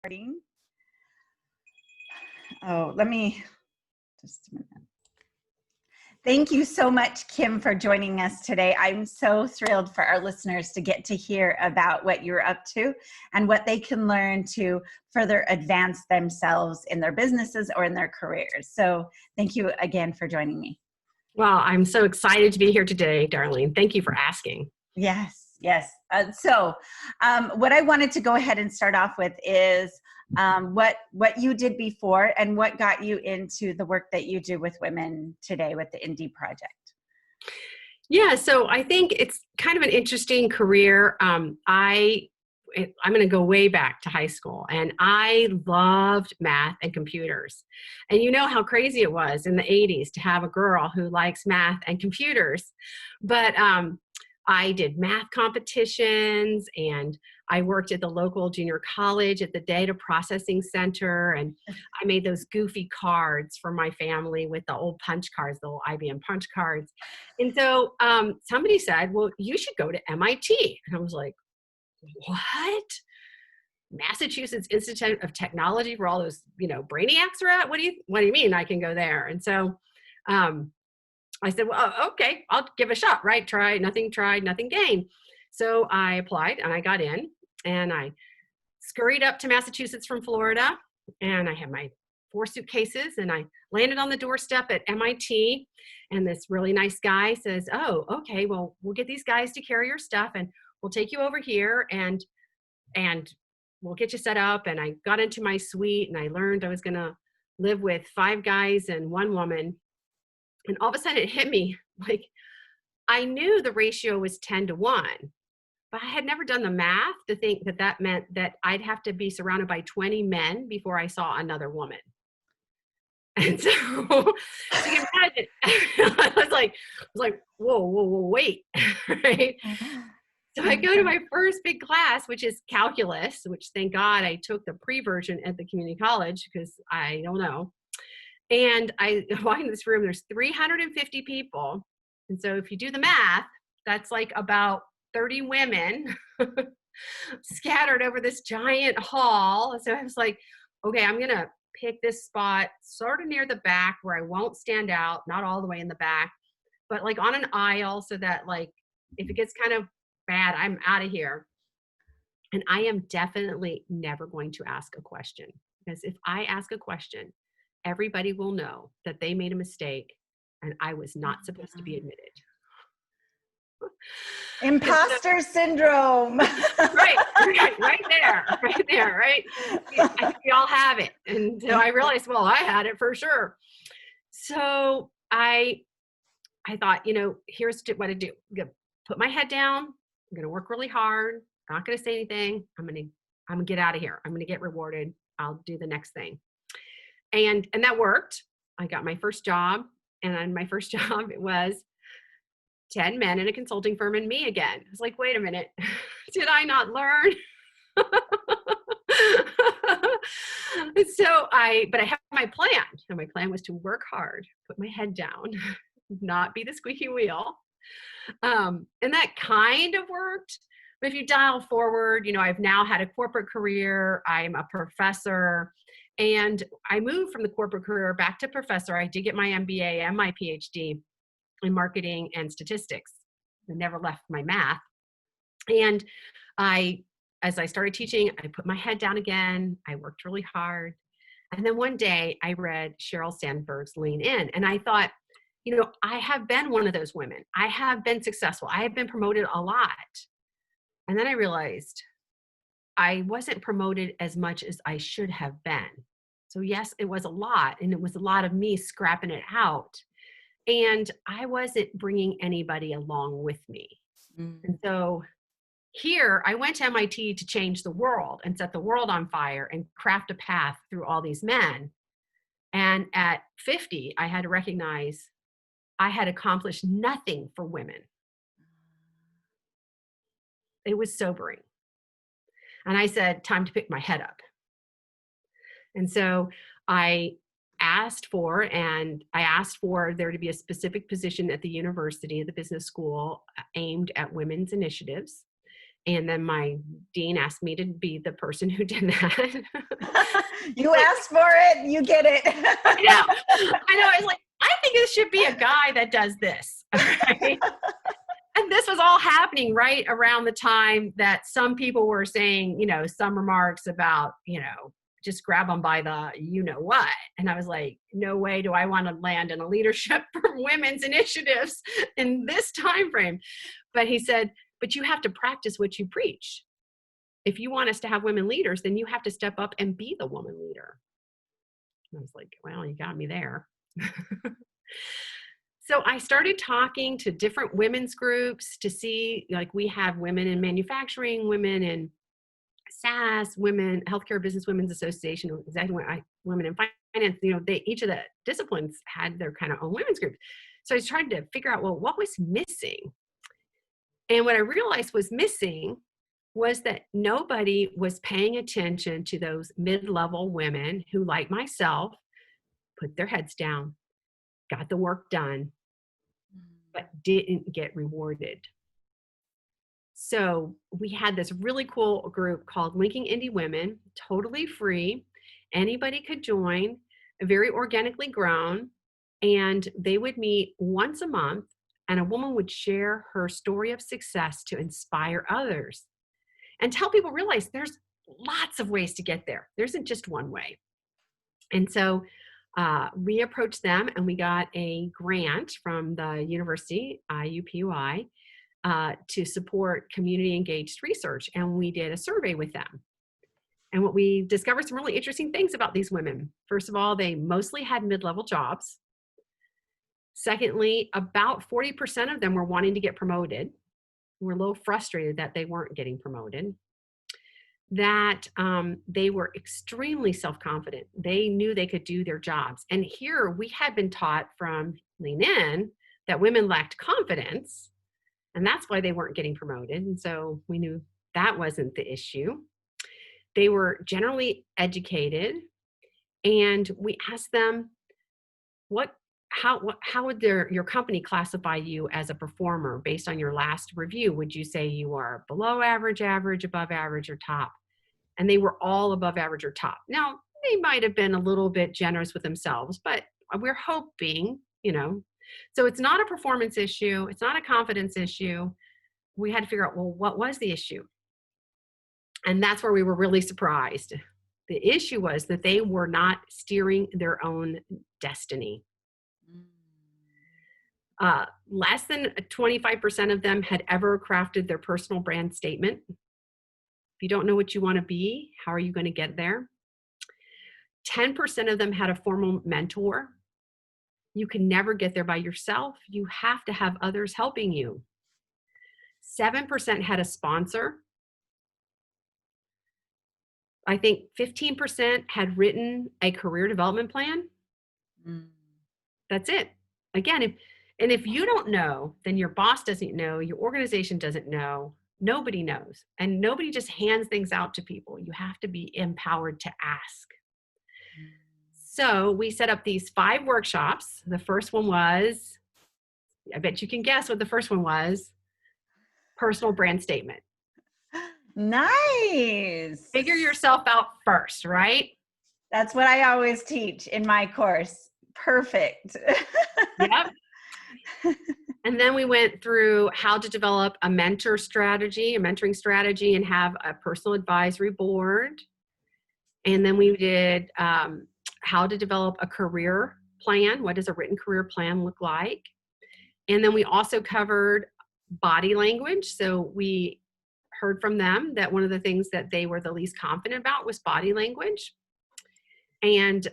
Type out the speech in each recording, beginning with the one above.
Starting. Oh, let me just a minute. Thank you so much, Kim, for joining us today. I'm so thrilled for our listeners to get to hear about what you're up to and what they can learn to further advance themselves in their businesses or in their careers. So thank you again for joining me. Well, I'm so excited to be here today, Darlene. Thank you for asking. Yes. So what I wanted to go ahead and start off with is what you did before and what got you into the work that you do with women today with the Indie Project. Yeah, so I think it's kind of an interesting career. I'm going to go way back to high school, and I loved math and computers. And you know how crazy it was in the 80s to have a girl who likes math and computers. But I did math competitions, and I worked at the local junior college at the data processing center, and I made those goofy cards for my family with the old punch cards, the old IBM punch cards. And so somebody said, well, you should go to MIT. And I was like, what? Massachusetts Institute of Technology, where all those, brainiacs are at? What do you mean I can go there? And so I said, well, okay, I'll give a shot, right? Tried, nothing gained. So I applied and I got in, and I scurried up to Massachusetts from Florida, and I had my 4 suitcases, and I landed on the doorstep at MIT, and this really nice guy says, oh, okay, well, we'll get these guys to carry your stuff, and we'll take you over here, and we'll get you set up. And I got into my suite, and I learned I was going to live with 5 guys and 1 woman. And all of a sudden it hit me, like, I knew the ratio was 10-1, but I had never done the math to think that meant that I'd have to be surrounded by 20 men before I saw another woman. And so you can imagine, I was like, whoa, wait, right? So I go to my first big class, which is calculus, which thank God I took the pre-version at the community college because I don't know. And I walk in this room, there's 350 people. And so if you do the math, that's like about 30 women scattered over this giant hall. So I was like, okay, I'm going to pick this spot sort of near the back where I won't stand out, not all the way in the back, but like on an aisle so that, like, if it gets kind of bad, I'm out of here. And I am definitely never going to ask a question, because if I ask a question, everybody will know that they made a mistake and I was not supposed to be admitted. Imposter syndrome. Right there, right? I think we all have it. And so I realized, well, I had it for sure. So I thought, here's what to do. I'm gonna put my head down. I'm gonna work really hard. I'm not gonna say anything. I'm gonna get out of here. I'm gonna get rewarded. I'll do the next thing. And that worked. I got my first job, and on my first job, it was 10 men in a consulting firm and me again. I was like, wait a minute, did I not learn? But I had my plan, and my plan was to work hard, put my head down, not be the squeaky wheel. And that kind of worked. But if you dial forward, I've now had a corporate career. I'm a professor. And I moved from the corporate career back to professor. I did get my MBA and my PhD in marketing and statistics. I never left my math. And as I started teaching, I put my head down again. I worked really hard. And then one day I read Sheryl Sandberg's Lean In. And I thought, I have been one of those women. I have been successful. I have been promoted a lot. And then I realized I wasn't promoted as much as I should have been. So yes, it was a lot, and it was a lot of me scrapping it out. And I wasn't bringing anybody along with me. And so here I went to MIT to change the world and set the world on fire and craft a path through all these men. And at 50, I had to recognize I had accomplished nothing for women. It was sobering. And I said, time to pick my head up. And so I asked for there to be a specific position at the university, the business school, aimed at women's initiatives. And then my dean asked me to be the person who did that. You asked for it, you get it. I know. I was like, I think it should be a guy that does this. Right? And this was all happening right around the time that some people were saying, some remarks about, just grab them by the what. And I was like, no way do I want to land in a leadership for women's initiatives in this time frame. But he said, but you have to practice what you preach. If you want us to have women leaders, then you have to step up and be the woman leader. And I was like, well, you got me there. So I started talking to different women's groups to see, like, we have women in manufacturing, women in SAS, women, Healthcare Business Women's Association, women in finance, each of the disciplines had their kind of own women's group. So I was trying to figure out, well, what was missing? And what I realized was missing was that nobody was paying attention to those mid-level women who, like myself, put their heads down, got the work done, but didn't get rewarded. So we had this really cool group called Linking Indie Women, totally free. Anybody could join, very organically grown, and they would meet once a month, and a woman would share her story of success to inspire others and tell people realize there's lots of ways to get there. There isn't just one way. And so we approached them, and we got a grant from the university, UPUI, to support community engaged research. And we did a survey with them. And what we discovered some really interesting things about these women. First of all, they mostly had mid-level jobs. Secondly, about 40% of them were wanting to get promoted. Were a little frustrated that they weren't getting promoted. That they were extremely self-confident. They knew they could do their jobs. And here we had been taught from Lean In that women lacked confidence, and that's why they weren't getting promoted. And so we knew that wasn't the issue. They were generally educated, and we asked them, how would your company classify you as a performer based on your last review? Would you say you are below average, above average, or top? And they were all above average or top. Now, they might have been a little bit generous with themselves, but we're hoping, So it's not a performance issue. It's not a confidence issue. We had to figure out, well, what was the issue? And that's where we were really surprised. The issue was that they were not steering their own destiny. Less than 25% of them had ever crafted their personal brand statement. If you don't know what you want to be, how are you going to get there? 10% of them had a formal mentor. You can never get there by yourself. You have to have others helping you. 7% had a sponsor. I think 15% had written a career development plan. That's it. Again, if you don't know, then your boss doesn't know, your organization doesn't know, nobody knows. And nobody just hands things out to people. You have to be empowered to ask. So we set up these 5 workshops. The first one was, I bet you can guess what the first one was, personal brand statement. Nice. Figure yourself out first, right? That's what I always teach in my course. Perfect. Yep. And then we went through how to develop a mentoring strategy, and have a personal advisory board. And then we did how to develop a career plan. What does a written career plan look like? And then we also covered body language. So we heard from them that one of the things that they were the least confident about was body language and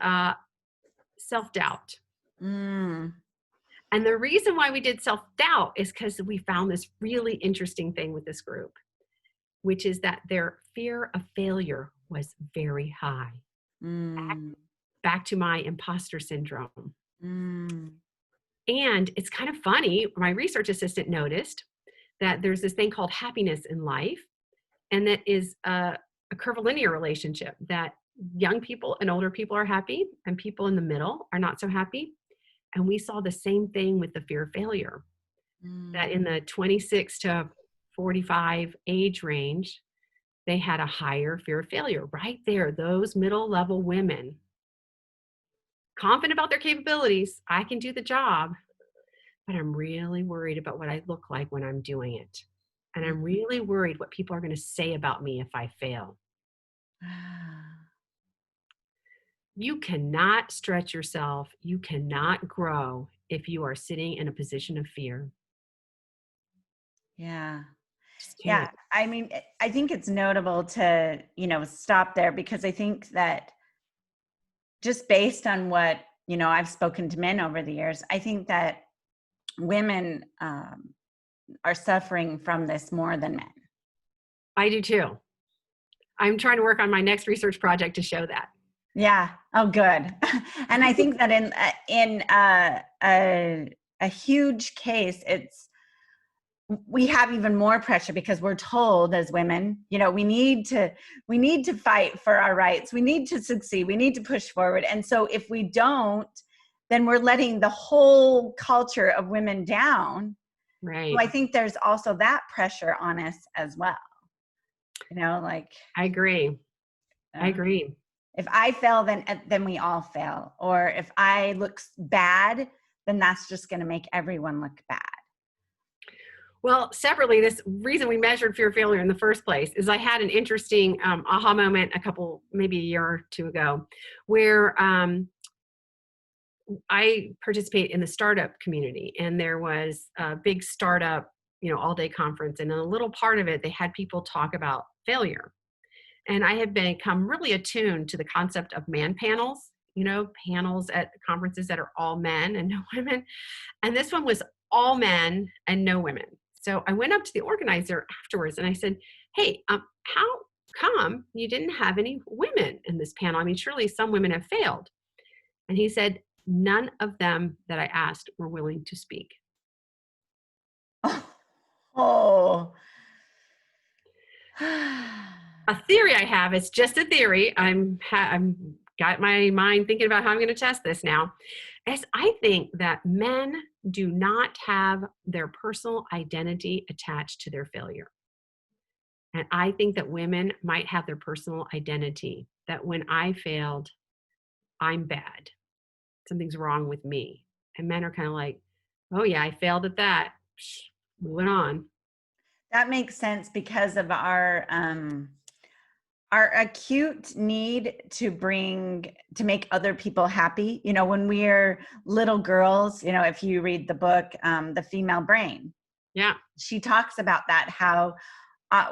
self-doubt. And the reason why we did self-doubt is because we found this really interesting thing with this group, which is that their fear of failure was very high. Back to my imposter syndrome. And it's kind of funny, my research assistant noticed that there's this thing called happiness in life, and that is a curvilinear relationship, that young people and older people are happy and people in the middle are not so happy. And we saw the same thing with the fear of failure, that in the 26 to 45 age range, they had a higher fear of failure. Right there, those middle level women, confident about their capabilities, I can do the job, but I'm really worried about what I look like when I'm doing it. And I'm really worried what people are going to say about me if I fail. You cannot stretch yourself. You cannot grow if you are sitting in a position of fear. Yeah. Just Yeah. can't. I mean, I think it's notable to, stop there, because I think that just based on what, I've spoken to men over the years, I think that women are suffering from this more than men. I do too. I'm trying to work on my next research project to show that. Yeah. Oh, good. And I think that in a huge case, we have even more pressure because we're told as women, we need to fight for our rights. We need to succeed. We need to push forward. And so if we don't, then we're letting the whole culture of women down. So Right. I think there's also that pressure on us as well. Like, I agree. I agree. if I fail, then we all fail. Or if I look bad, then that's just going to make everyone look bad. Well, separately, this reason we measured fear of failure in the first place is I had an interesting aha moment maybe a year or two ago, where I participate in the startup community, and there was a big startup, all day conference, and in a little part of it, they had people talk about failure. And I have become really attuned to the concept of man panels, panels at conferences that are all men and no women. And this one was all men and no women. So I went up to the organizer afterwards and I said, hey, how come you didn't have any women in this panel? I mean, surely some women have failed. And he said, none of them that I asked were willing to speak. Oh. A theory I have, it's just a theory. I'm got my mind thinking about how I'm going to test this now. Is I think that men do not have their personal identity attached to their failure. And I think that women might have their personal identity, that when I failed, I'm bad. Something's wrong with me. And men are kind of like, oh yeah, I failed at that. Moving on. That makes sense because of our acute need to make other people happy. When we're little girls, if you read the book, The Female Brain, Yeah. she talks about that, how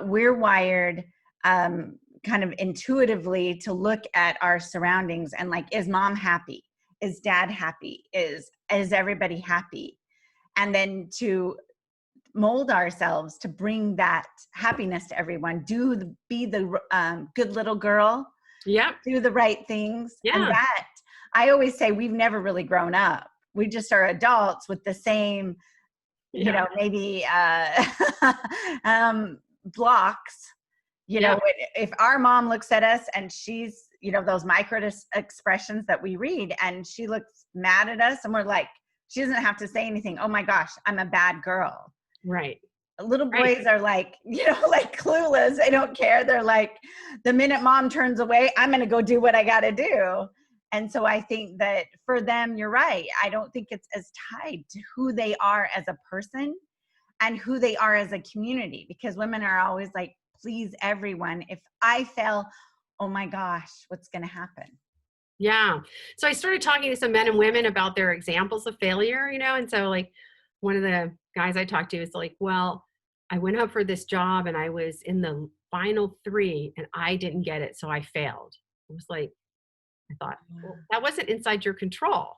we're wired kind of intuitively to look at our surroundings and like, is mom happy? Is dad happy? Is everybody happy? And then to mold ourselves to bring that happiness to everyone. Be the good little girl. Yep. Do the right things. Yeah. And that, I always say, we've never really grown up. We just are adults with the same, maybe blocks. If our mom looks at us and she's, those micro expressions that we read, and she looks mad at us and we're like, she doesn't have to say anything. Oh my gosh, I'm a bad girl. Right. Little boys are like, like clueless. They don't care. They're like, the minute mom turns away, I'm going to go do what I got to do. And so I think that for them, you're right. I don't think it's as tied to who they are as a person and who they are as a community, because women are always like, please everyone. If I fail, oh my gosh, what's going to happen? Yeah. So I started talking to some men and women about their examples of failure, and so like one of the guys I talked to is like, well, I went up for this job and I was in the final 3 and I didn't get it. So I failed. It was like, I thought, well, that wasn't inside your control.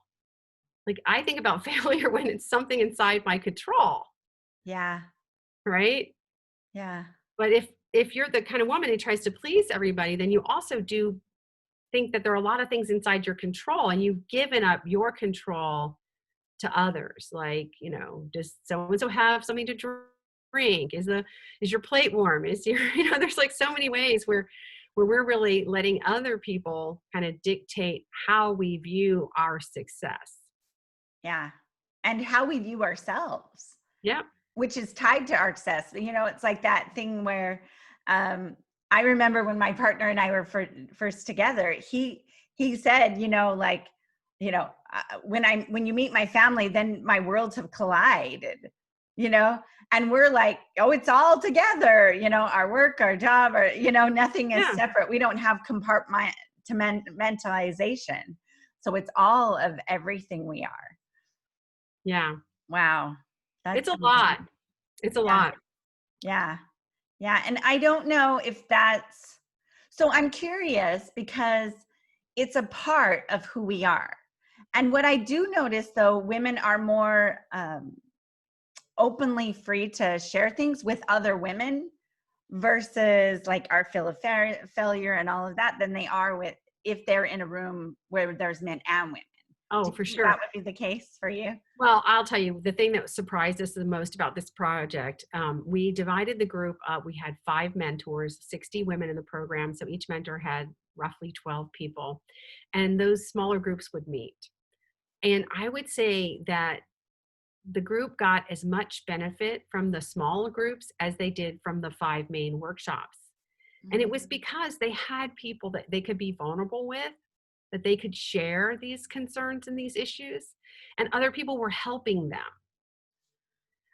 Like I think about failure when it's something inside my control. Yeah. Right. Yeah. But if you're the kind of woman who tries to please everybody, then you also do think that there are a lot of things inside your control, and you've given up your control to others. Like, does so-and-so have something to drink? Is your plate warm? Is your, there's like so many ways where we're really letting other people kind of dictate how we view our success. Yeah. And how we view ourselves. Yeah. which is tied to our success. It's like that thing where I remember when my partner and I were first together, he said, when you meet my family, then my worlds have collided, and we're like, oh, it's all together, our work, our job, or, nothing is separate. We don't have compartmentalization. So it's all of everything we are. Yeah. Wow. It's a lot. It's a lot. Yeah. Yeah. And I don't know if so I'm curious because it's a part of who we are. And what I do notice, though, women are more openly free to share things with other women versus like our feel of failure and all of that than they are if they're in a room where there's men and women. Oh, for sure. That would be the case for you? Well, I'll tell you, the thing that surprised us the most about this project, we divided the group up. We had 5 mentors, 60 women in the program. So each mentor had roughly 12 people. And those smaller groups would meet. And I would say that the group got as much benefit from the smaller groups as they did from the 5 main workshops. And it was because they had people that they could be vulnerable with, that they could share these concerns and these issues, and other people were helping them.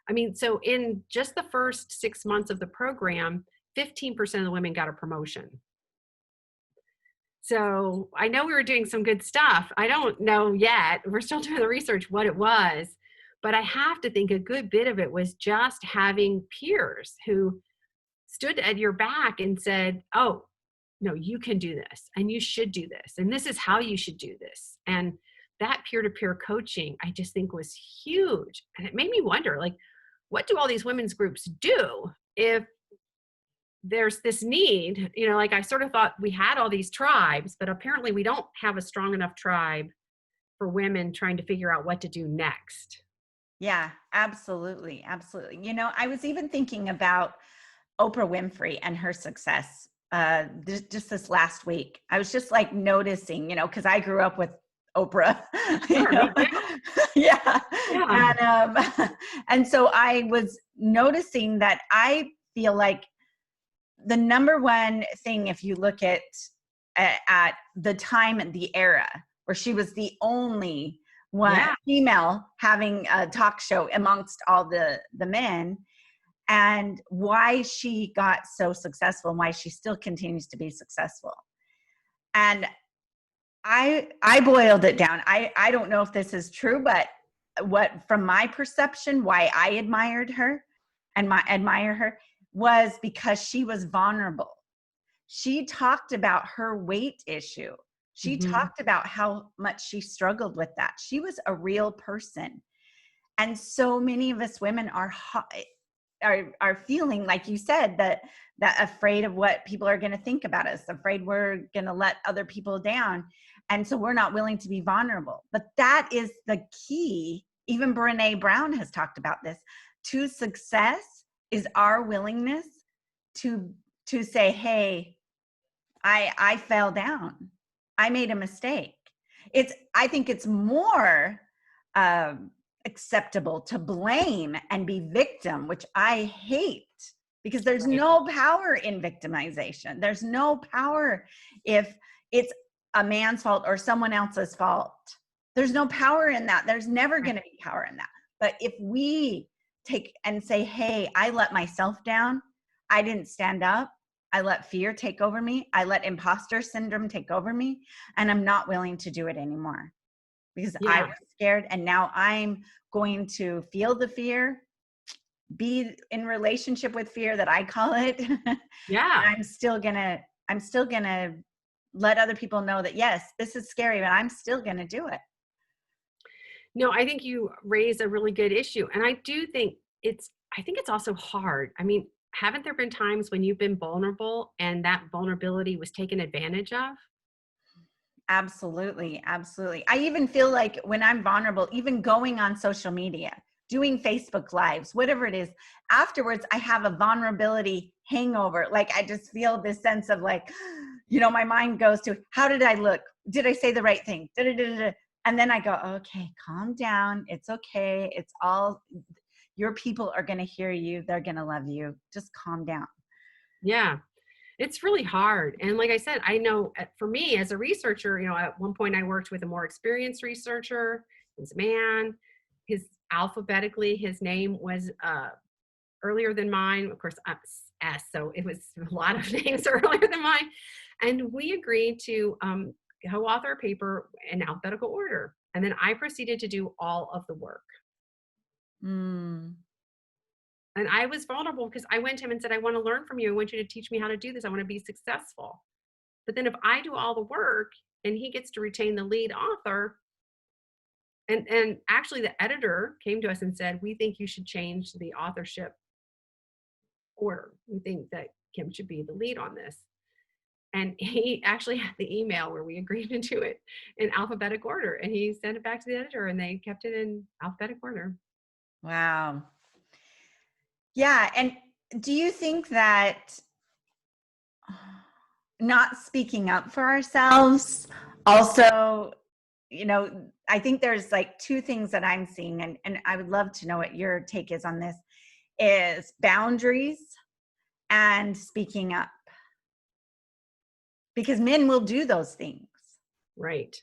I mean, so in just the first 6 months of the program, 15% of the women got a promotion. So I know we were doing some good stuff. I don't know yet. We're still doing the research what it was, but I have to think a good bit of it was just having peers who stood at your back and said, oh, no, you can do this and you should do this. And this is how you should do this. And that peer-to-peer coaching, I just think was huge. And it made me wonder, like, what do all these women's groups do if there's this need? Like I sort of thought we had all these tribes, but apparently we don't have a strong enough tribe for women trying to figure out what to do next. Yeah, absolutely. Absolutely. I was even thinking about Oprah Winfrey and her success just this last week. I was just like noticing, because I grew up with Oprah. Yeah. And so I was noticing that I feel like the number one thing, if you look at the time and the era where she was the only one female having a talk show amongst all the men, and why she got so successful and why she still continues to be successful. And I boiled it down. I don't know if this is true, but from my perception, why I admired her and admire her was because she was vulnerable. She talked about her weight issue. She talked about how much she struggled with that. She was a real person. And so many of us women are feeling, like you said, that afraid of what people are going to think about us, afraid we're going to let other people down. And so we're not willing to be vulnerable. But that is the key. Even Brené Brown has talked about this. To success is our willingness to say, hey, I fell down. I made a mistake. I think it's more acceptable to blame and be victim, which I hate, because there's no power in victimization. There's no power if it's a man's fault or someone else's fault. There's no power in that. There's never going to be power in that. But if we take and say, hey, I let myself down, I didn't stand up, I let fear take over me, I let imposter syndrome take over me, and I'm not willing to do it anymore because I was scared, and now I'm going to feel the fear, be in relationship with fear, that I call it. Yeah. I'm still gonna let other people know that, yes, this is scary, but I'm still gonna do it. No, I think you raise a really good issue. And I do think it's also hard. I mean, haven't there been times when you've been vulnerable and that vulnerability was taken advantage of? Absolutely. Absolutely. I even feel like when I'm vulnerable, even going on social media, doing Facebook Lives, whatever it is, afterwards, I have a vulnerability hangover. Like I just feel this sense of like, my mind goes to, how did I look? Did I say the right thing? And then I go, okay, calm down. It's okay. It's all, your people are going to hear you. They're going to love you. Just calm down. Yeah. It's really hard. And like I said, I know for me as a researcher, at one point I worked with a more experienced researcher. His man, alphabetically, his name was earlier than mine. Of course, I'm S, so it was a lot of names earlier than mine. And we agreed to co-author a paper in alphabetical order. And then I proceeded to do all of the work. Mm. And I was vulnerable because I went to him and said, I want to learn from you. I want you to teach me how to do this. I want to be successful. But then if I do all the work and he gets to retain the lead author, and actually the editor came to us and said, we think you should change the authorship order. We think that Kim should be the lead on this. And he actually had the email where we agreed to do it in alphabetic order. And he sent it back to the editor and they kept it in alphabetic order. Wow. Yeah. And do you think that not speaking up for ourselves also, I think there's like two things that I'm seeing, and I would love to know what your take is on this, is boundaries and speaking up. Because men will do those things. Right.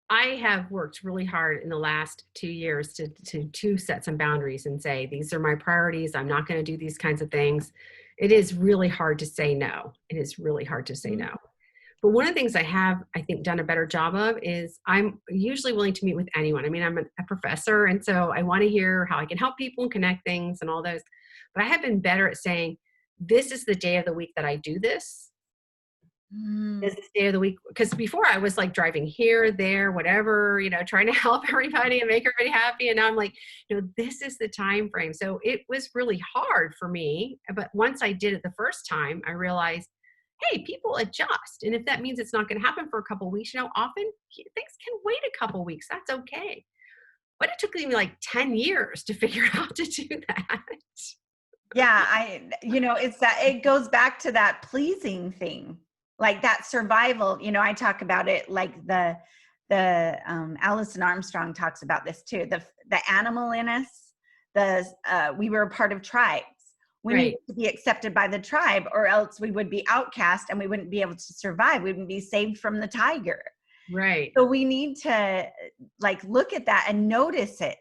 I have worked really hard in the last 2 years to set some boundaries and say, these are my priorities. I'm not going to do these kinds of things. It is really hard to say no. It is really hard to say no. But one of the things I have, I think, done a better job of is I'm usually willing to meet with anyone. I mean, I'm a professor, and so I want to hear how I can help people and connect things and all those. But I have been better at saying, this is the day of the week that I do this. This is the day of the week. Because before I was like driving here, there, whatever, trying to help everybody and make everybody happy. And now I'm like, this is the time frame. So it was really hard for me. But once I did it the first time, I realized, hey, people adjust. And if that means it's not going to happen for a couple of weeks, often things can wait a couple of weeks. That's okay. But it took me like 10 years to figure out how to do that. Yeah, it's that it goes back to that pleasing thing, like that survival. I talk about it like the Alison Armstrong talks about this too. The animal in us, we were a part of tribes. We Right. needed to be accepted by the tribe, or else we would be outcast and we wouldn't be able to survive. We wouldn't be saved from the tiger. Right. So we need to like look at that and notice it.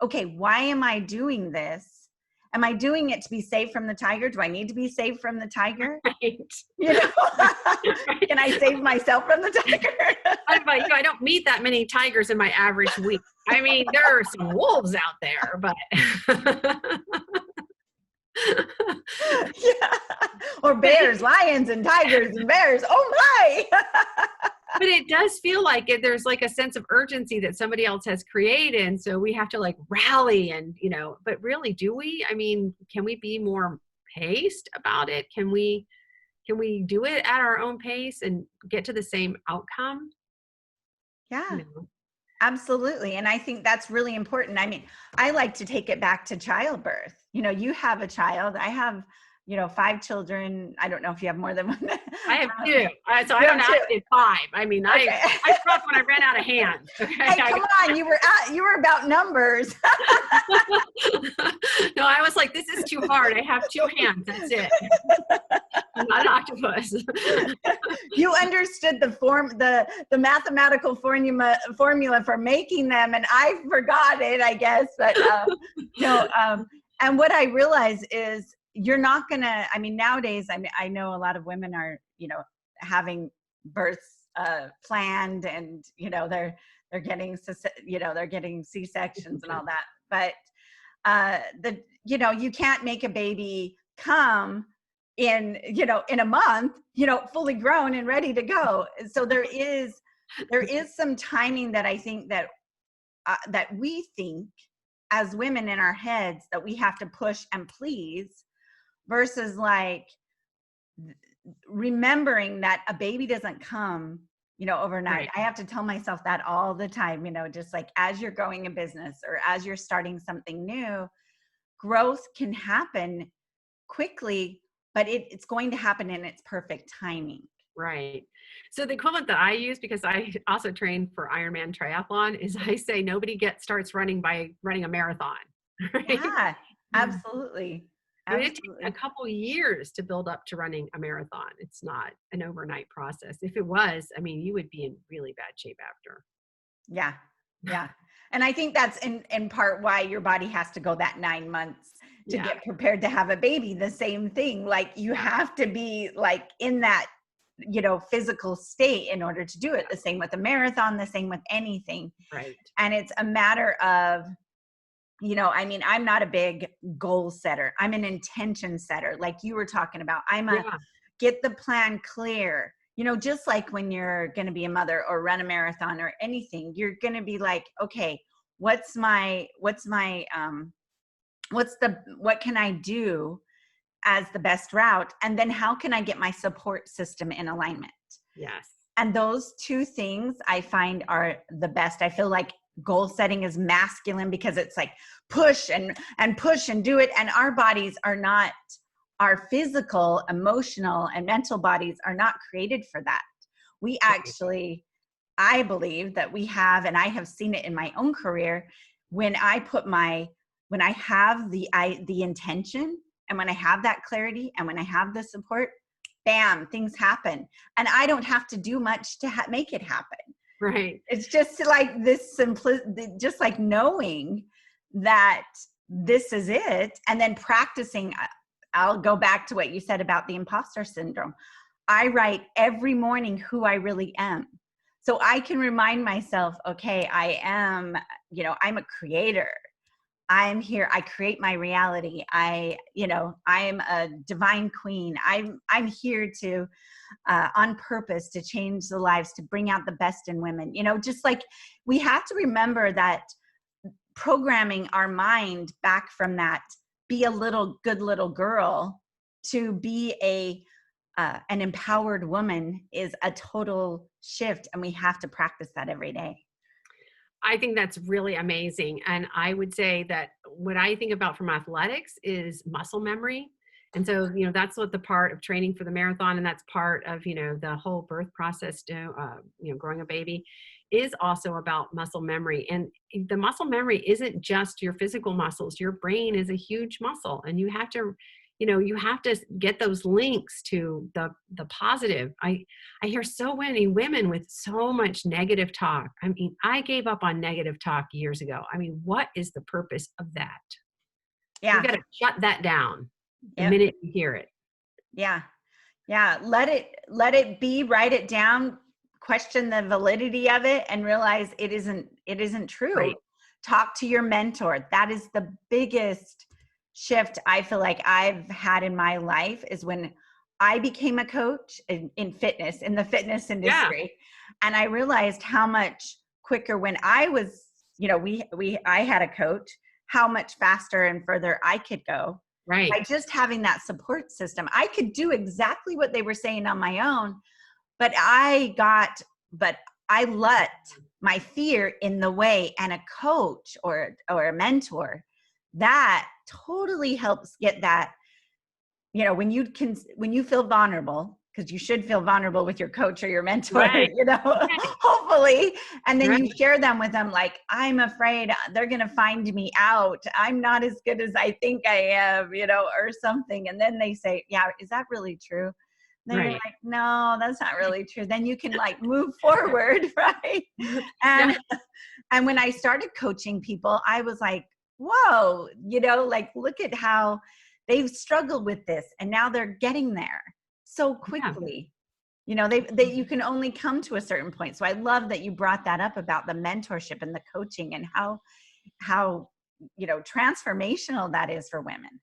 Okay, why am I doing this? Am I doing it to be saved from the tiger? Do I need to be saved from the tiger? Right. Can I save myself from the tiger? I don't meet that many tigers in my average week. I mean, there are some wolves out there, but yeah. Or bears, lions, and tigers and bears. Oh my! But it does feel like there's like a sense of urgency that somebody else has created. And so we have to like rally and, but really, do we? I mean, can we be more paced about it? Can we do it at our own pace and get to the same outcome? Yeah, absolutely. And I think that's really important. I mean, I like to take it back to childbirth. You have a child. I have 5 children. I don't know if you have more than one. I have 2. So I don't know. I did 5. I mean, okay. I stopped when I ran out of hands. Okay? Hey, come on. You were about numbers. No, I was like, this is too hard. I have 2 hands. That's it. I'm not an octopus. You understood the mathematical formula for making them, and I forgot it, I guess. But and what I realize is, you're not gonna. I mean, nowadays, I know a lot of women are, having births planned, and they're getting C-sections and all that. But you can't make a baby come in a month, fully grown and ready to go. So there is some timing that I think that we think as women in our heads that we have to push and please, versus like remembering that a baby doesn't come, overnight. Right. I have to tell myself that all the time, just like as you're growing a business or as you're starting something new, growth can happen quickly, but it's going to happen in its perfect timing. Right. So the equivalent that I use, because I also train for Ironman triathlon, is I say nobody starts running by running a marathon. right? Yeah, absolutely. I mean, it takes a Absolutely. couple years to build up to running a marathon. It's not an overnight process. If it was, I mean, you would be in really bad shape after. Yeah. Yeah. And I think that's in part why your body has to go that 9 months to Yeah, get prepared to have a baby. The same thing. Like you yeah, have to be like in that, physical state in order to do it. yeah, The same with a marathon, the same with anything. right. And it's a matter of, I mean, I'm not a big goal setter. I'm an intention setter. Like you were talking about, I'm a Yeah, get the plan clear. Just like when you're going to be a mother or run a marathon or anything, you're going to be like, okay, what can I do as the best route? And then how can I get my support system in alignment? yes, And those two things I find are the best. I feel like goal setting is masculine because it's like push and push and do it. And our bodies are not, our physical, emotional, and mental bodies are not created for that. We right, actually, I believe that we have, and I have seen it in my own career, when when I have the intention, and when I have that clarity, and when I have the support, bam, things happen. And I don't have to do much to make it happen. right. It's just like this just like knowing that this is it, and then practicing. I'll go back to what you said about the imposter syndrome. I write every morning who I really am. So I can remind myself, okay, I'm a creator. I'm here. I create my reality. I'm a divine queen. I'm here to, on purpose, to change the lives, to bring out the best in women. Just like we have to remember that programming our mind back from that, be a good little girl, to be an empowered woman is a total shift, and we have to practice that every day. I think that's really amazing. And I would say that what I think about from athletics is muscle memory. And so, that's what the part of training for the marathon, and that's part of, the whole birth process, growing a baby is also about muscle memory. And the muscle memory isn't just your physical muscles. Your brain is a huge muscle, and you have to get those links to the positive. I hear so many women with so much negative talk. I mean, I gave up on negative talk years ago. I mean, what is the purpose of that? You Yeah. got to shut that down the Yep. minute you hear it. Yeah. Yeah. Let it be, write it down, question the validity of it, and realize it isn't true. Right. Talk to your mentor. That is the biggest shift I feel like I've had in my life, is when I became a coach in fitness, in the fitness Yeah. industry. And I realized how much quicker when I was, I had a coach, how much faster and further I could go Right. by just having that support system. I could do exactly what they were saying on my own, but I let my fear in the way, and a coach or a mentor that totally helps get that, when you feel vulnerable, because you should feel vulnerable with your coach or your mentor, Right. Right. hopefully, and then you Right. share them with them, like, I'm afraid they're going to find me out. I'm not as good as I think I am, or something. And then they say, yeah, is that really true? Then you're Right. like, no, that's not really true. Then you can like move forward, right? Yeah. And and when I started coaching people, I was like, whoa, like, look at how they've struggled with this, and now they're getting there so Yeah. quickly. They you can only come to a certain point. So I love that you brought that up about the mentorship and the coaching, and how transformational that is for women.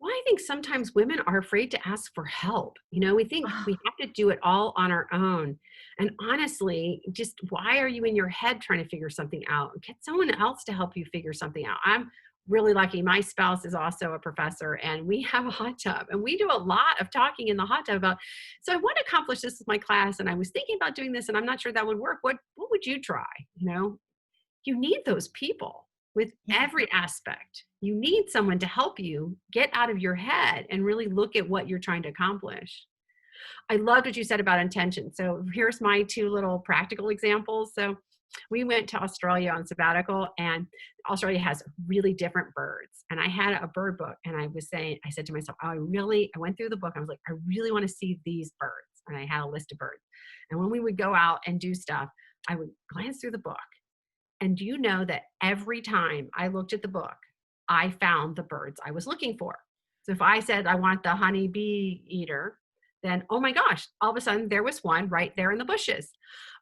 Well, I think sometimes women are afraid to ask for help. We think Oh, we have to do it all on our own. And honestly, just why are you in your head trying to figure something out? Get someone else to help you figure something out. I'm really lucky. My spouse is also a professor, and we have a hot tub, and we do a lot of talking in the hot tub about, so I want to accomplish this with my class, and I was thinking about doing this, and I'm not sure that would work. What would you try? You need those people with yeah. every aspect. You need someone to help you get out of your head and really look at what you're trying to accomplish. I loved what you said about intention. So here's my two little practical examples. So we went to Australia on sabbatical, and Australia has really different birds. And I had a bird book, and I said to myself, oh, I went through the book. I was like, I really want to see these birds. And I had a list of birds. And when we would go out and do stuff, I would glance through the book. And do you know that every time I looked at the book, I found the birds I was looking for? So if I said I want the honey bee eater, then, oh my gosh, all of a sudden there was one right there in the bushes.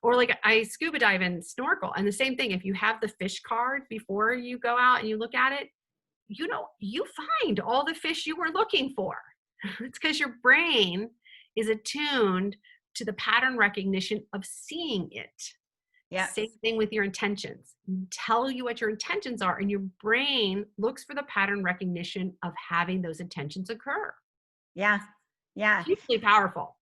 Or like I scuba dive and snorkel. And the same thing, if you have the fish card before you go out and you look at it, you find all the fish you were looking for. It's because your brain is attuned to the pattern recognition of seeing it. Yeah. Same thing with your intentions. Tell you what your intentions are, and your brain looks for the pattern recognition of having those intentions occur. Yeah. Yeah. Hugely powerful.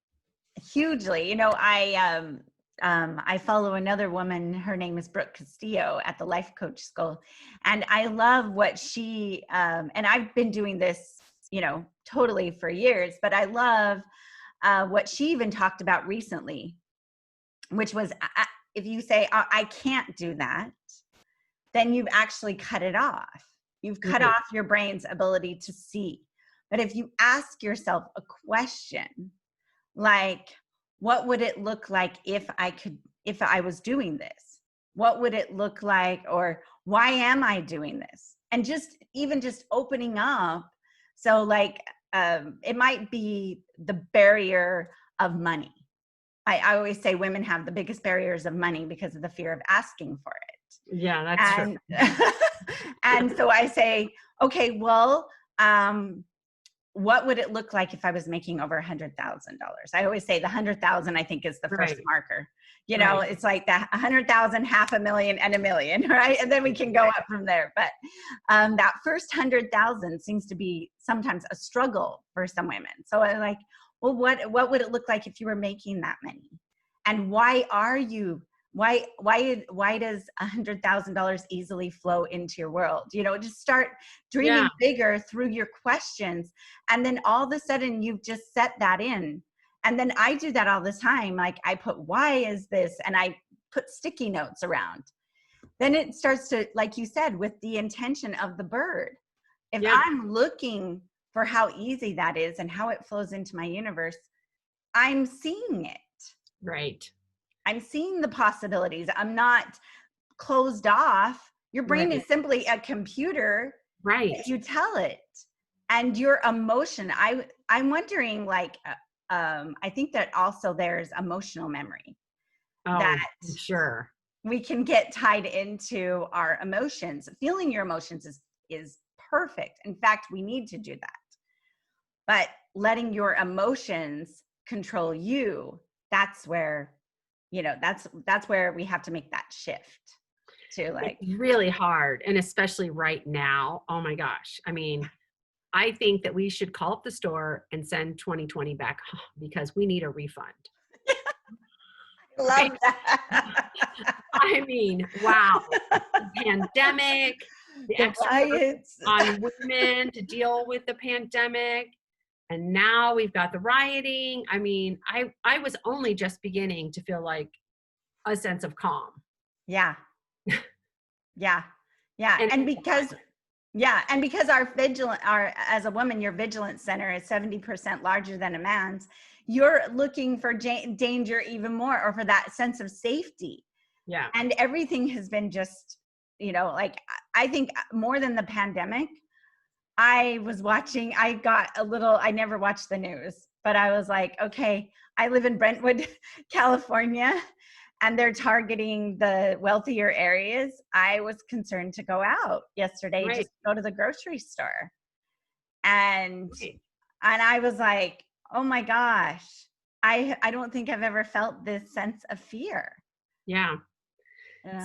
Hugely. I follow another woman. Her name is Brooke Castillo at the Life Coach School. And I love what she, and I've been doing this, totally for years, but I love what she even talked about recently, which was if you say, I can't do that, then you've actually cut it off. You've cut Right. off your brain's ability to see. But if you ask yourself a question like, what would it look like if I was doing this? What would it look like? Or why am I doing this? And just opening up. So like, it might be the barrier of money. I always say women have the biggest barriers of money because of the fear of asking for it. Yeah, that's true. And so I say, okay, well, what would it look like if I was making over $100,000? I always say the 100,000, I think, is the first marker. Right. It's like the 100,000, 500,000, and 1 million, right? And then we can go up from there. But that first 100,000 seems to be sometimes a struggle for some women. So I'm like, well, what would it look like if you were making that money? And why does $100,000 easily flow into your world? Just start dreaming bigger through your questions. And then all of a sudden you've just set that in. And then I do that all the time. Like I put, why is this? And I put sticky notes around. Then it starts to, like you said, with the intention of the bird. If I'm looking for how easy that is and how it flows into my universe, I'm seeing it. Right. I'm seeing the possibilities. I'm not closed off. Your brain is simply a computer. Right. You tell it. And your emotion, I'm wondering, like, I think that also there's emotional memory. Oh, sure. We can get tied into our emotions. Feeling your emotions is perfect. In fact, we need to do that. But letting your emotions control you, that's where, that's where we have to make that shift to like. It's really hard. And especially right now. Oh my gosh. I mean, I think that we should call up the store and send 2020 back because we need a refund. Love that. I mean, wow. The pandemic, the extra work on women to deal with the pandemic. And now we've got the rioting. I mean, I was only just beginning to feel like a sense of calm. Yeah. Yeah. Yeah. And because as a woman, your vigilance center is 70% larger than a man's, you're looking for danger even more, or for that sense of safety. Yeah. And everything has been just, like, I think more than the pandemic, I never watched the news, but I was like, okay, I live in Brentwood, California, and they're targeting the wealthier areas. I was concerned to go out yesterday, just go to the grocery store. And I was like, oh my gosh, I don't think I've ever felt this sense of fear. Yeah.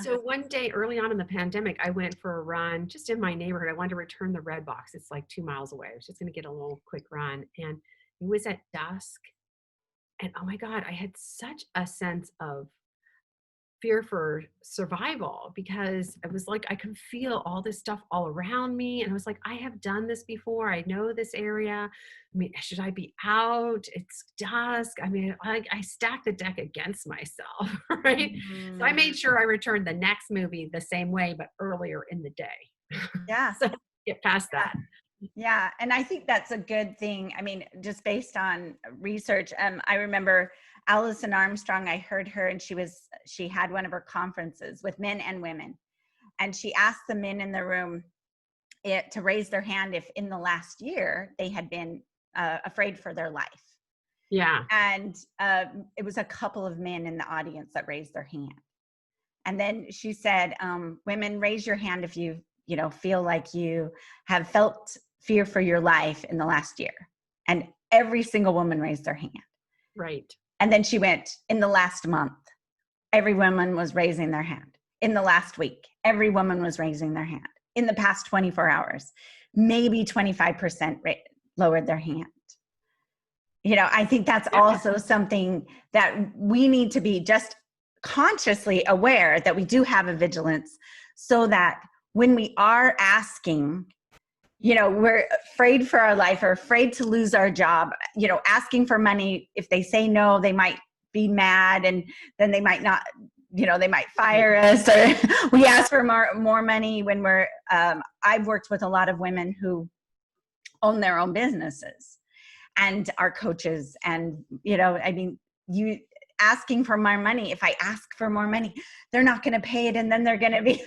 So one day early on in the pandemic, I went for a run just in my neighborhood. I wanted to return the red box. It's like 2 miles away. I was just going to get a little quick run. And it was at dusk. And oh my God, I had such a sense of fear for survival, because it was like I could feel all this stuff all around me. And I was like, I have done this before. I know this area. I mean, should I be out? It's dusk. I mean, I stacked the deck against myself, right? So I Mm, made sure I returned the next movie the same way, but earlier in the day. yeah. So get past Yeah. that. Yeah, and I think that's a good thing. I mean, just based on research, I remember Alison Armstrong. I heard her, and she had one of her conferences with men and women, and she asked the men in the room to raise their hand if in the last year they had been afraid for their life. Yeah. And it was a couple of men in the audience that raised their hand. And then she said, women, raise your hand if feel like you have felt fear for your life in the last year. And every single woman raised their hand. Right. And then she went, in the last month, every woman was raising their hand. In the last week, every woman was raising their hand. In the past 24 hours, maybe 25% lowered their hand. I think that's also something that we need to be just consciously aware that we do have a vigilance, so that when we are asking, we're afraid for our life or afraid to lose our job, asking for money. If they say no, they might be mad, and then they might not, they might fire us, or we ask for more money when I've worked with a lot of women who own their own businesses and are coaches. And, you asking for more money. If I ask for more money, they're not going to pay it. And then they're going to be,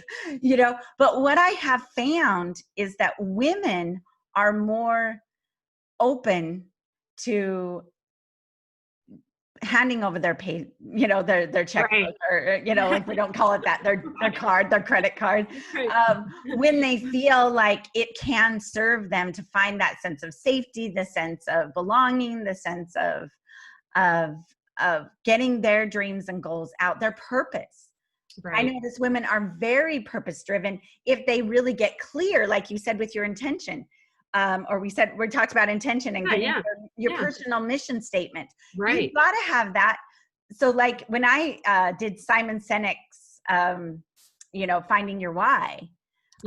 but what I have found is that women are more open to handing over their pay, their checkbook, Right. or, like we don't call it that, their card, their credit card, Right. when they feel like it can serve them to find that sense of safety, the sense of belonging, the sense of getting their dreams and goals out, their purpose. Right. I notice women are very purpose driven if they really get clear, like you said, with your intention. Or we talked about intention and getting your personal mission statement. Right. You've got to have that. So like when I did Simon Sinek's, Finding Your Why,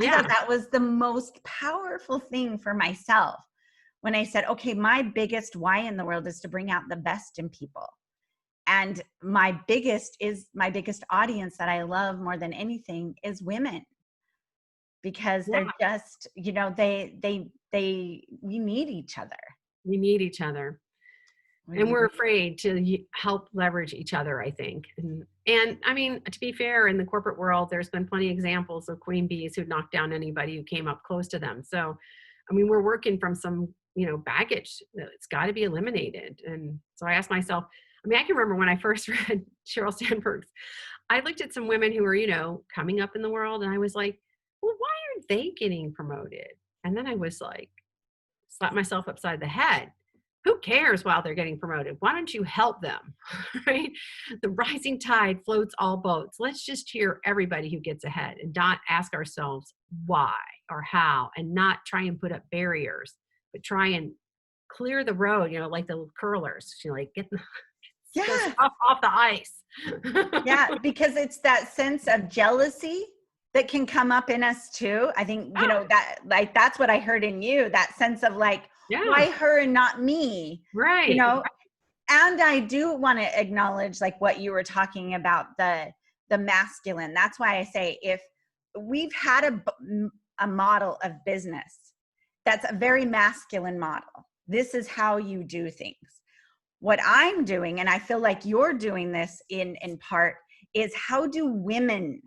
I thought that was the most powerful thing for myself. When I said, okay, my biggest why in the world is to bring out the best in people. And my biggest audience that I love more than anything is women. Because they're just, we need each other. We need each other. And we're afraid to help leverage each other, I think. And I mean, to be fair, in the corporate world, there's been plenty of examples of queen bees who knocked down anybody who came up close to them. So, I mean, we're working from some, baggage that's got to be eliminated. And so I asked myself, I mean, I can remember when I first read Sheryl Sandberg's, I looked at some women who were, coming up in the world, and I was like, well, why aren't they getting promoted? And then I was like, slap myself upside the head. Who cares while they're getting promoted? Why don't you help them? Right? The rising tide floats all boats. Let's just cheer everybody who gets ahead and not ask ourselves why or how, and not try and put up barriers, but try and clear the road, like the curlers, like get off the ice. Yeah, because it's that sense of jealousy that can come up in us too. I think, that like, that's what I heard in you, that sense of like, why her and not me? Right. And I do want to acknowledge like what you were talking about, the masculine. That's why I say, if we've had a model of business that's a very masculine model, this is how you do things. What I'm doing, and I feel like you're doing this in part, is how do women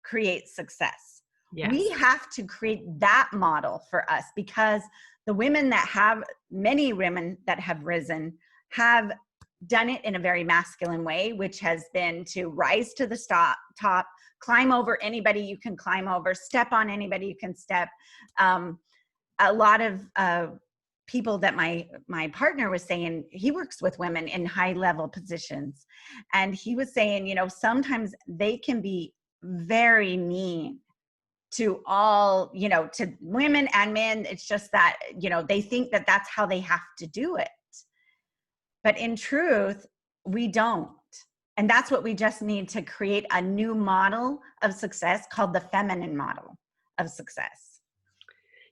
create success? Yes. We have to create that model for us, because the many women that have risen have done it in a very masculine way, which has been to rise to the top, climb over anybody you can climb over, step on anybody you can step. A lot of people that my partner was saying, he works with women in high level positions, and he was saying, sometimes they can be very mean to all, to women and men. It's just that, they think that that's how they have to do it. But in truth, we don't. And that's what we just need to create a new model of success called the feminine model of success.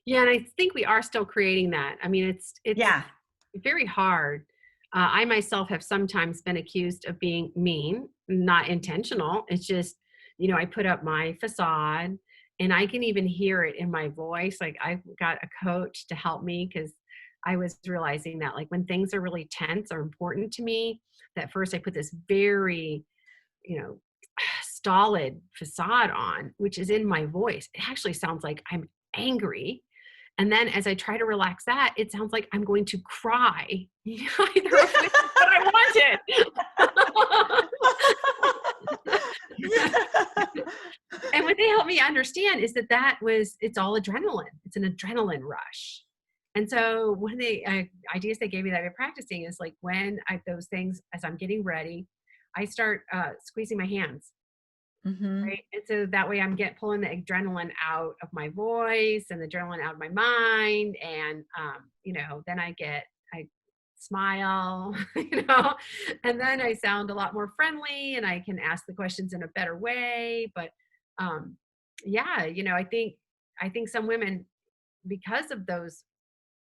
Yeah, and I think we are still creating that. I mean, it's Yeah. very hard. I myself have sometimes been accused of being mean, not intentional. It's just, I put up my facade, and I can even hear it in my voice. Like, I got a coach to help me because I was realizing that, like, when things are really tense or important to me, that first I put this very, you know, stolid facade on, which is in my voice. It actually sounds like I'm angry. And then as I try to relax that, it sounds like I'm going to cry, either of which is what I wanted. And what they helped me understand is it's all adrenaline. It's an adrenaline rush. And so one of the ideas they gave me that I've been practicing is, like, when those things, as I'm getting ready, I start squeezing my hands. Mm-hmm. Right. And so that way I'm pulling the adrenaline out of my voice and the adrenaline out of my mind. And, then I smile, and then I sound a lot more friendly and I can ask the questions in a better way. But, yeah, I think some women, because of those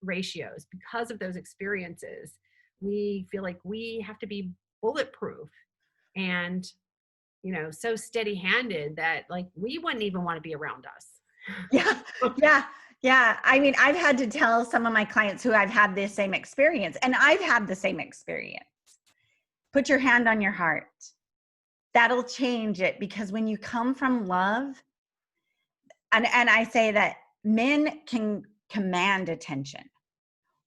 ratios, because of those experiences, we feel like we have to be bulletproof and, so steady handed that, like, we wouldn't even want to be around us. Yeah, yeah, yeah. I mean, I've had to tell some of my clients who I've had this same experience, and I've had the same experience. Put your hand on your heart. That'll change it, because when you come from love, and I say that men can command attention,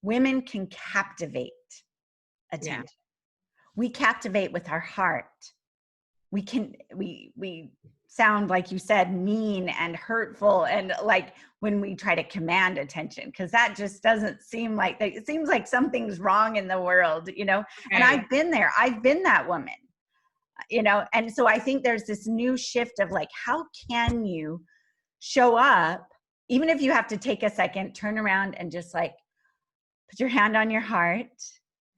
women can captivate Yeah. attention. We captivate with our heart. We sound, like you said, mean and hurtful, and like when we try to command attention, because that just doesn't seem like that. It seems like something's wrong in the world, and Right. I've been there. I've been that woman, and so I think there's this new shift of, like, how can you show up, even if you have to take a second, turn around and just, like, put your hand on your heart.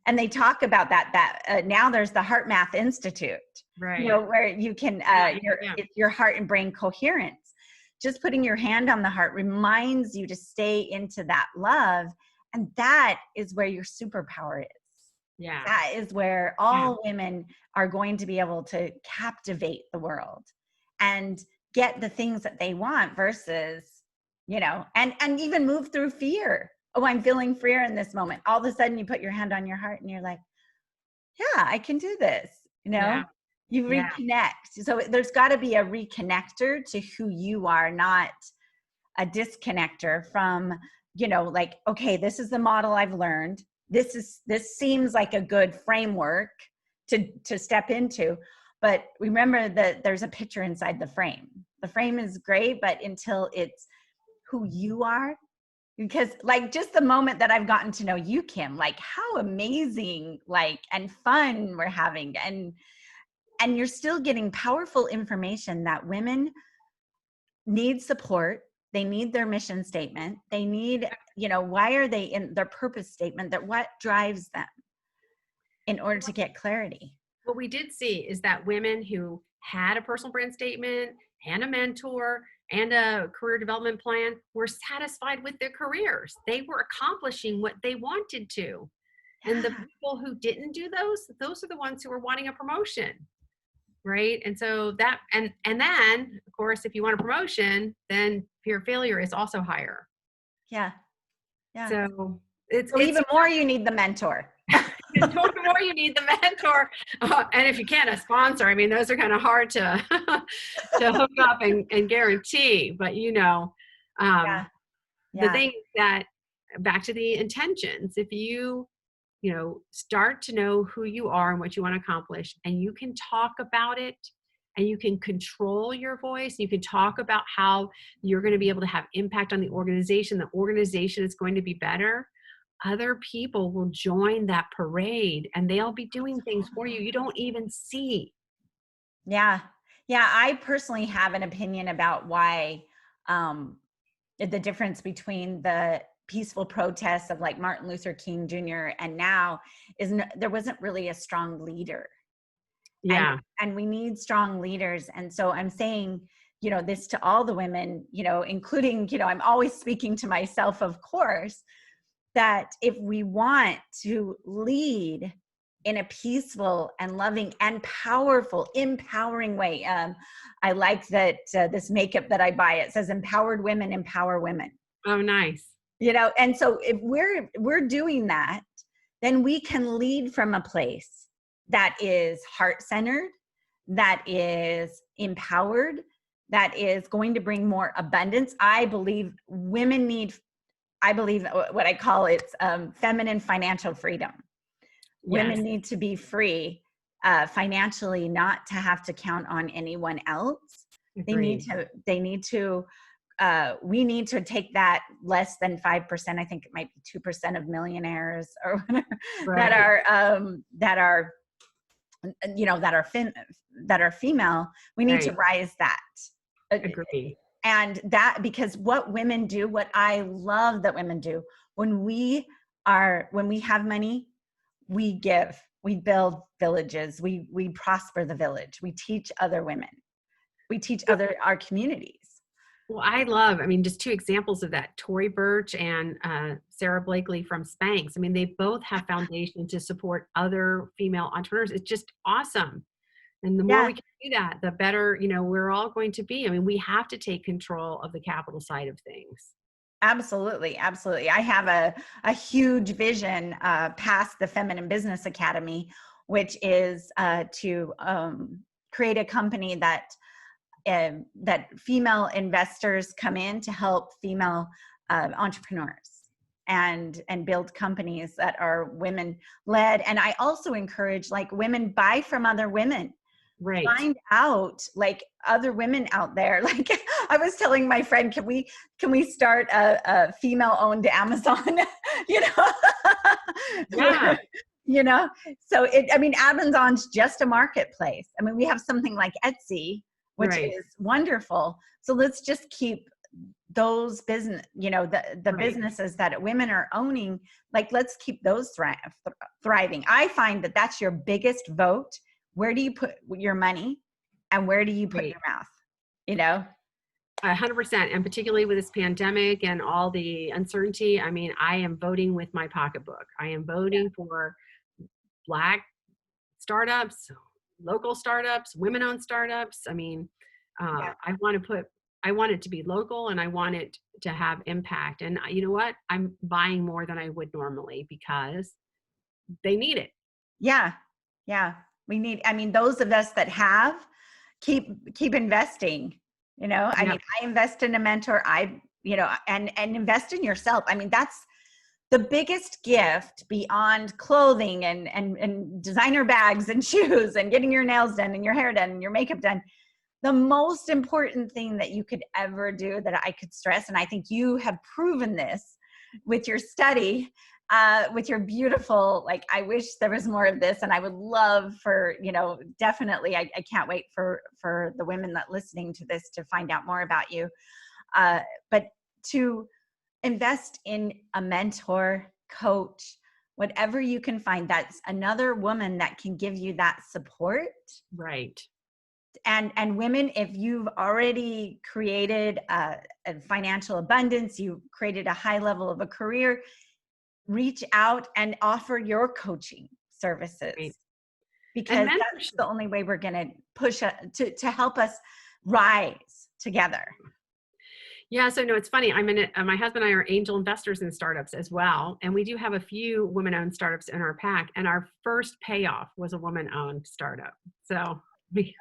And they talk about that now there's the Heart Math Institute, Right. where you can, Yeah. it's your heart and brain coherence. Just putting your hand on the heart reminds you to stay into that love. And that is where your superpower is. Yeah. That is where all women are going to be able to captivate the world and get the things that they want versus, and even move through fear. Oh, I'm feeling fear in this moment. All of a sudden you put your hand on your heart and you're like, yeah, I can do this. Yeah. You Yeah. reconnect. So there's got to be a reconnector to who you are, not a disconnector from, like, okay, this is the model I've learned. This seems like a good framework to step into. But remember that there's a picture inside the frame. The frame is great, but until it's who you are, because, like, just the moment that I've gotten to know you, Kim, like, how amazing, like, and fun we're having, and you're still getting powerful information that women need support. They need their mission statement. They need, why are they in their purpose statement, that what drives them in order to get clarity. What we did see is that women who had a personal brand statement and a mentor and a career development plan were satisfied with their careers. They were accomplishing what they wanted to. And the Yeah. people who didn't do those are the ones who were wanting a promotion. Right. And so that, and then of course, if you want a promotion, then fear of failure is also higher. Yeah. Yeah. So So even more, you need the mentor. the more you need the mentor, and if you can't, a sponsor. I mean, those are kind of hard to to hook up and guarantee. But Yeah. the Yeah. thing is that, back to the intentions, if you start to know who you are and what you want to accomplish, and you can talk about it, and you can control your voice, you can talk about how you're going to be able to have impact on the organization is going to be better. Other people will join that parade and they'll be doing things for you don't even see. Yeah. Yeah. I personally have an opinion about why, the difference between the peaceful protests of, like, Martin Luther King Jr. and now is there wasn't really a strong leader. Yeah. And we need strong leaders. And so I'm saying, this to all the women, including, I'm always speaking to myself, of course, that if we want to lead in a peaceful and loving and powerful, empowering way. I like that this makeup that I buy, it says empowered women empower women. Oh, nice. And so if we're doing that, then we can lead from a place that is heart-centered, that is empowered, that is going to bring more abundance. I believe what I call it's feminine financial freedom. Yes. Women need to be free financially, not to have to count on anyone else. Agreed. We need to take that less than 5%. I think it might be 2% of millionaires or whatever, Right. that are female. We need to rise that. Agree. And that, because what I love that women do, when we have money, we give, we build villages, we prosper the village, we teach other women, we teach our communities. Well, just two examples of that, Tory Burch and Sarah Blakely from Spanx. They both have foundations to support other female entrepreneurs. It's just awesome. And the more we can do that, the better, we're all going to be. We have to take control of the capital side of things. Absolutely. Absolutely. I have a huge vision past the Feminine Business Academy, which is to create a company that female investors come in to help female entrepreneurs and build companies that are women led. And I also encourage women buy from other women. Right. Find out other women out there. I was telling my friend, can we start a female owned Amazon? Yeah. So Amazon's just a marketplace. We have something like Etsy, which is wonderful. So let's just keep those business, the businesses that women are owning, let's keep those thriving. I find that that's your biggest vote. Where do you put your money and where do you put your mouth? 100%. And particularly with this pandemic and all the uncertainty, I am voting with my pocketbook. I am voting for Black startups, local startups, women-owned startups. I want it to be local and I want it to have impact. And you know what? I'm buying more than I would normally because they need it. Yeah. Yeah. We need, those of us that have, keep investing, I invest in a mentor, and invest in yourself. That's the biggest gift beyond clothing and designer bags and shoes and getting your nails done and your hair done and your makeup done. The most important thing that you could ever do, that I could stress, and I think you have proven this with your study, with your beautiful, I wish there was more of this, and I would love for, definitely, I can't wait for the women that listening to this to find out more about you. But to invest in a mentor, coach, whatever you can find, that's another woman that can give you that support. Right. And women, if you've already created a financial abundance, you've created a high level of a career, reach out and offer your coaching services. Right. Because that's the only way we're going to push to help us rise together. Yeah, so no, it's funny. My husband and I are angel investors in startups as well, and we do have a few women-owned startups in our pack. And our first payoff was a woman-owned startup, so we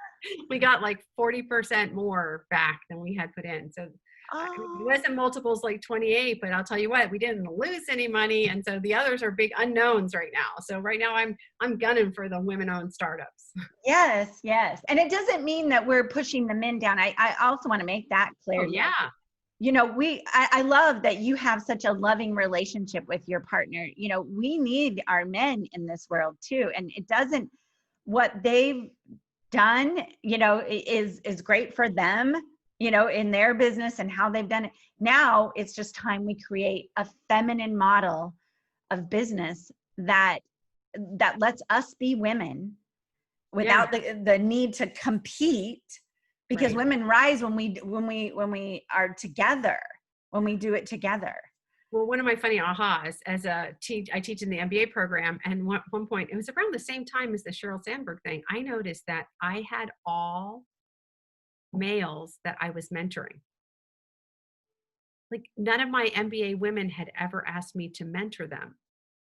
got 40% more back than we had put in. So it wasn't multiples 28, but I'll tell you what, we didn't lose any money, and so the others are big unknowns right now. So right now, I'm gunning for the women-owned startups. Yes, and it doesn't mean that we're pushing the men down. I also want to make that clear. Oh, yeah. I love that you have such a loving relationship with your partner. We need our men in this world too. And what they've done, is great for them, in their business and how they've done it. Now it's just time we create a feminine model of business that lets us be women without the need to compete, because Right. women rise when we are together, when we do it together. Well, one of my funny ahas as I teach in the MBA program, and one point, it was around the same time as the Sheryl Sandberg thing, I noticed that I had all males that I was mentoring. Like none of my MBA women had ever asked me to mentor them.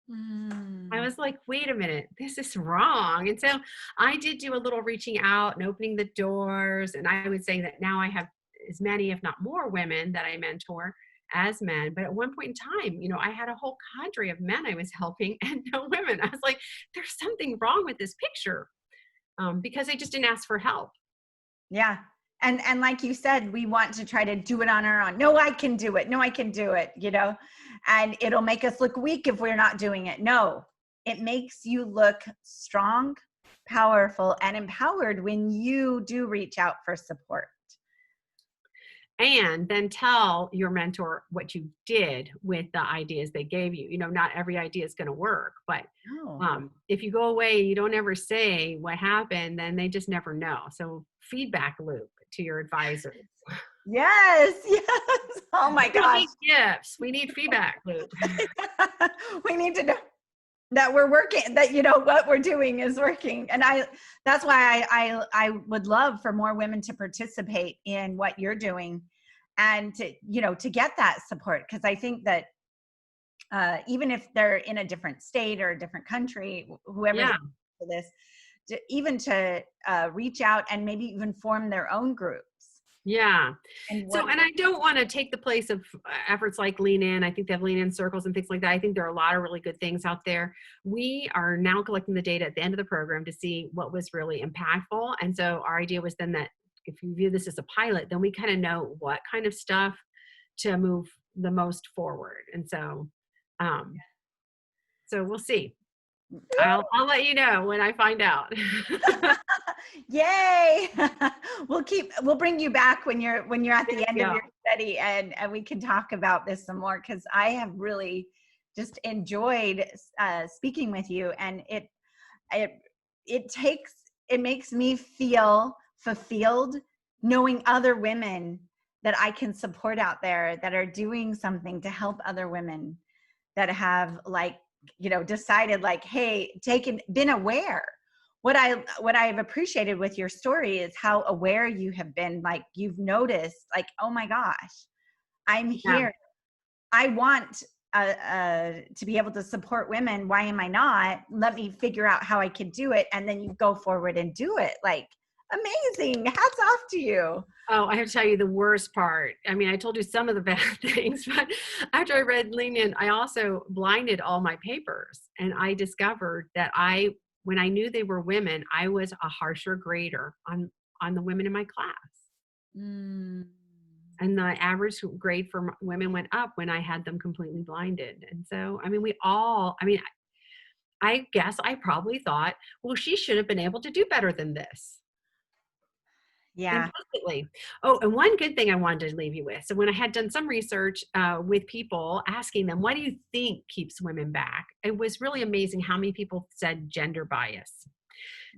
I Mm. was like, wait a minute, this is wrong. And so I did do a little reaching out and opening the doors. And I would say that now I have as many, if not more, women that I mentor as men. But at one point in time, I had a whole cadre of men I was helping and no women. I was like, there's something wrong with this picture, because I just didn't ask for help. Yeah. And like you said, we want to try to do it on our own. No, I can do it. No, I can do it, and it'll make us look weak if we're not doing it. No, it makes you look strong, powerful, and empowered when you do reach out for support. And then tell your mentor what you did with the ideas they gave you. Not every idea is going to work, but No. if you go away, you don't ever say what happened, then they just never know. So feedback loop to your advisors. Yes. Oh my We don't gosh. need gifts. We need feedback loop. We need to know that we're working, that what we're doing is working. And that's why I would love for more women to participate in what you're doing, and to get that support, because I think that even if they're in a different state or a different country, whoever's Yeah. for this, even to reach out and maybe even form their own groups. Yeah. And So, and I don't want to take the place of efforts like Lean In. I think they have Lean In circles and things like that. I think there are a lot of really good things out there. We are now collecting the data at the end of the program to see what was really impactful. And so our idea was then that if you view this as a pilot, then we kind of know what kind of stuff to move the most forward. And um, so we'll see. I'll let you know when I find out. Yay. We'll bring you back when you're at the end of Yeah. your study, and we can talk about this some more, because I have really just enjoyed speaking with you, and it makes me feel fulfilled knowing other women that I can support out there that are doing something to help other women that have decided, hey, been aware. What I've appreciated with your story is how aware you have been. You've noticed, oh my gosh, I'm here. I want to be able to support women. Why am I not? Let me figure out how I can do it. And then you go forward and do it. Amazing. Hats off to you. Oh, I have to tell you the worst part. I mean, I told you some of the bad things, but after I read Lean In, I also blinded all my papers. And I discovered that when I knew they were women, I was a harsher grader on the women in my class. Mm. And the average grade for women went up when I had them completely blinded. And so, I guess I probably thought, well, she should have been able to do better than this. Yeah. Implicitly. Oh, and one good thing I wanted to leave you with. So when I had done some research with people, asking them, what do you think keeps women back? It was really amazing how many people said gender bias.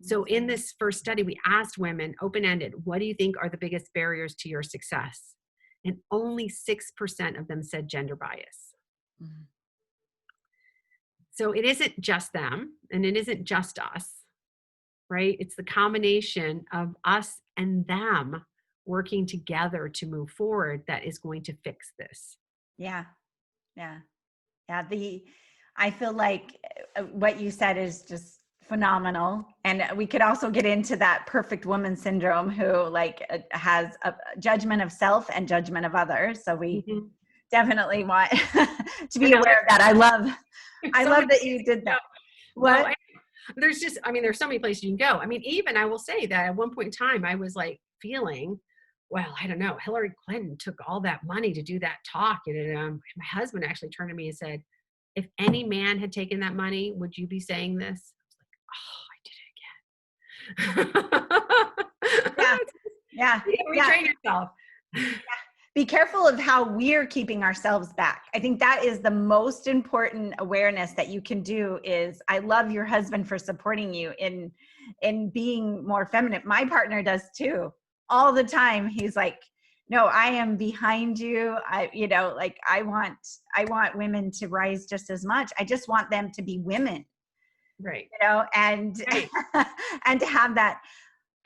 So in this first study, we asked women, open-ended, what do you think are the biggest barriers to your success? And only 6% of them said gender bias. Mm. So it isn't just them, and it isn't just us. Right? It's the combination of us and them working together to move forward that is going to fix this. Yeah. Yeah. Yeah. I feel like what you said is just phenomenal. And we could also get into that perfect woman syndrome, who has a judgment of self and judgment of others. So we definitely want to be aware of that. I love that you did that. What? There's so many places you can go. I mean, even I will say that at one point in time, I was feeling, well, I don't know, Hillary Clinton took all that money to do that talk. And my husband actually turned to me and said, if any man had taken that money, would you be saying this? I was like, oh, I did it again. Yeah. Retrain yourself. be careful of how we're keeping ourselves back. I think that is the most important awareness that you can do is, I love your husband for supporting you in being more feminine. My partner does too. All the time. He's like, no, I am behind you. I want women to rise just as much. I just want them to be women, Right. And, Right. and to have that.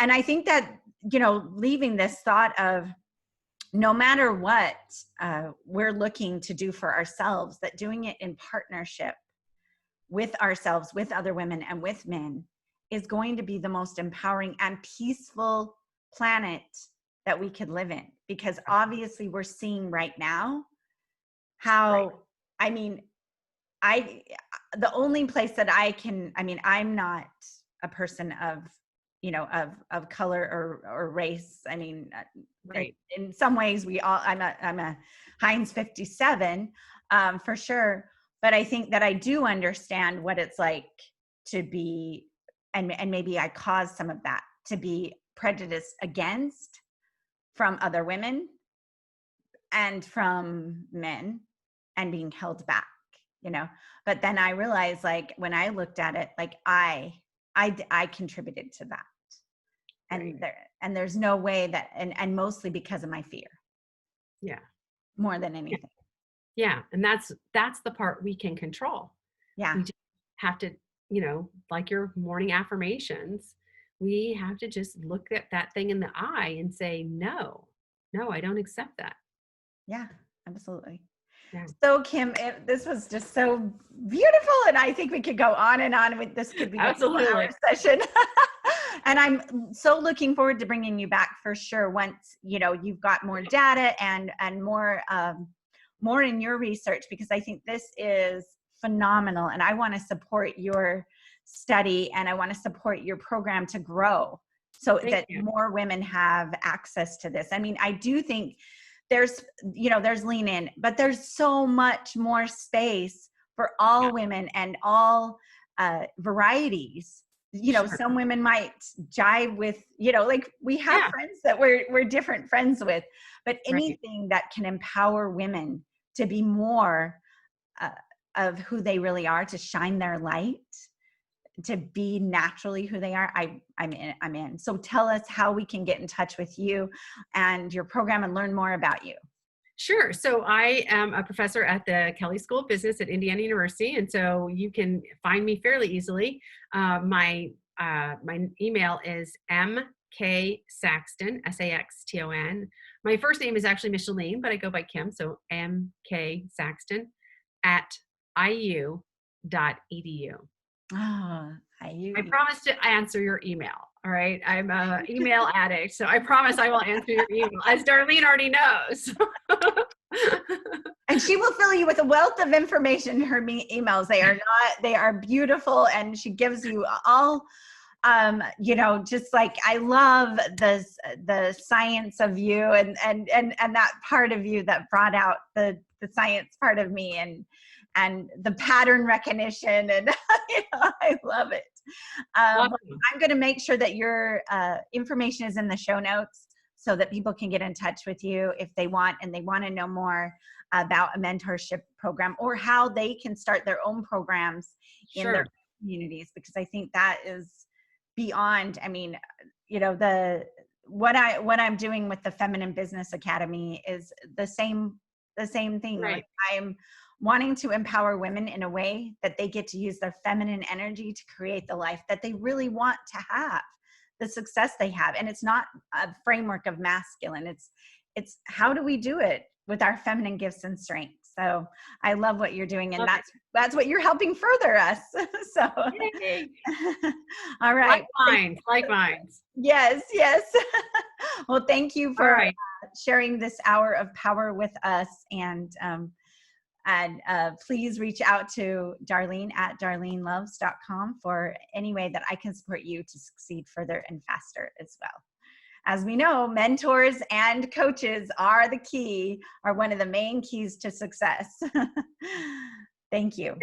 And I think that, leaving this thought of, no matter what we're looking to do for ourselves, that doing it in partnership with ourselves, with other women, and with men is going to be the most empowering and peaceful planet that we could live in. Because obviously we're seeing right now how, the only place that I'm not a person of, of color or race. Right. In some ways I'm a Heinz 57 for sure. But I think that I do understand what it's like to be, and maybe I caused some of that, to be prejudiced against from other women and from men and being held back, But then I realized, like, when I looked at it, like I contributed to that. And there's no way that, and mostly because of my fear. Yeah. More than anything. Yeah. And that's the part we can control. Yeah. We just have to, like your morning affirmations, we have to just look at that thing in the eye and say, no, I don't accept that. Yeah, absolutely. Yeah. So Kim, this was just so beautiful. And I think we could go on and on with this. Could be like a 4-hour session. And I'm so looking forward to bringing you back for sure. Once, you've got more data and more in your research, because I think this is phenomenal. And I want to support your study and I want to support your program to grow so that more women have access to this. I do think there's lean in, but there's so much more space for all women and all varieties. Some women might jive with, like we have friends that we're different friends with, but anything that can empower women to be more of who they really are, to shine their light, to be naturally who they are, I'm in. So tell us how we can get in touch with you and your program and learn more about you. Sure. So I am a professor at the Kelley School of Business at Indiana University, and so you can find me fairly easily. My email is mksaxton, Saxton. My first name is actually Micheline, but I go by Kim, so mksaxton @iu.edu. I promise to answer your email. All right. I'm an email addict, so I promise I will answer your email, as Darlene already knows. And she will fill you with a wealth of information. Her emails, they are beautiful. And she gives you all, just like, I love the science of you and that part of you that brought out the science part of me and the pattern recognition. And, I love it. I'm going to make sure that your information is in the show notes so that people can get in touch with you if they want, and they want to know more about a mentorship program or how they can start their own programs in their communities, because I think that is beyond, what I'm doing with the Feminine Business Academy is the same thing. Right. Like, I'm wanting to empower women in a way that they get to use their feminine energy to create the life that they really want to have, the success they have. And it's not a framework of masculine. It's how do we do it with our feminine gifts and strengths. So I love what you're doing, and that's what you're helping further us. So all right. Like minds. Yes. Well, thank you for sharing this hour of power with us. And please reach out to Darlene at darleneloves.com for any way that I can support you to succeed further and faster as well. As we know, mentors and coaches are one of the main keys to success. Thank you.